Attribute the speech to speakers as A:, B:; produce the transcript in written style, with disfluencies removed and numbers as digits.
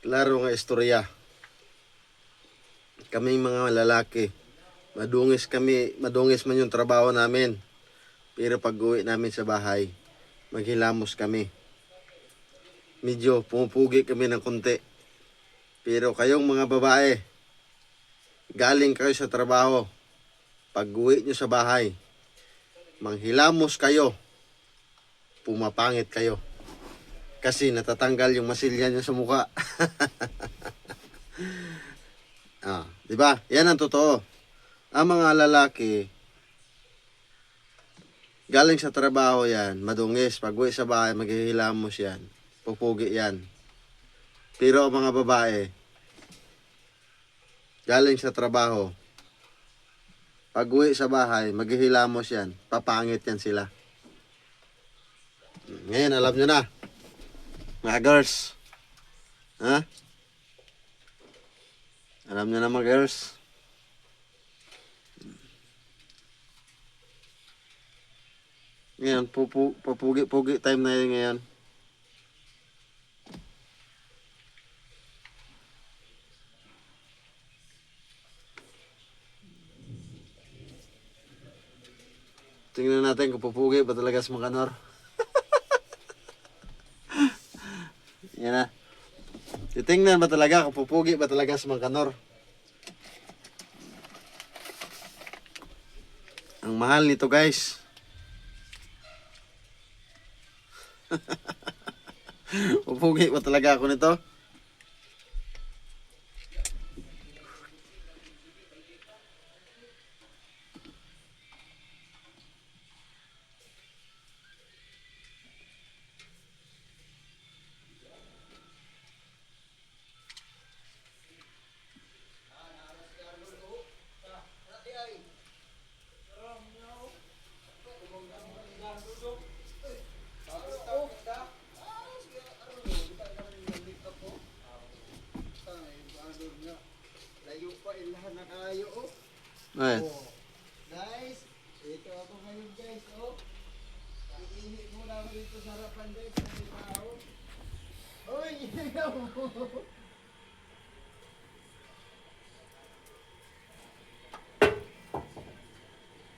A: Klaro nga istorya. Kaming mga lalaki, madungis man yung trabaho namin. Pero pag uwi namin sa bahay, maghilamos kami. Medyo pumupugi kami ng konti. Pero kayong mga babae, galing kayo sa trabaho, pag uwi nyo sa bahay, manghilamos kayo, pumapangit kayo. Kasi natatanggal yung masilya nyo sa mukha. Di ba? Yan ang totoo. Ang mga lalaki, galing sa trabaho yan, madungis. Pag uwi sa bahay, maghihilamos yan. Pupugi yan. Pero ang mga babae, galing sa trabaho, pag uwi sa bahay, maghihilamos yan. Papangit yan sila. Ngayon, alam nyo na. Mga girls. Ha? Alam nyo na mga girls. Ngayon, pupugi time na yun ngayon. Tingnan natin kung pupugi ba talaga si Makanor. Yan na. Titingnan ba talaga kung pupugi ba talaga si Makanor. Ang mahal nito guys. Pupugi ba talaga ako nito? Ay.
B: Guys, ito ako ngayon guys, iihi muna ako dito sa harapan guys, sa tao. Hoy,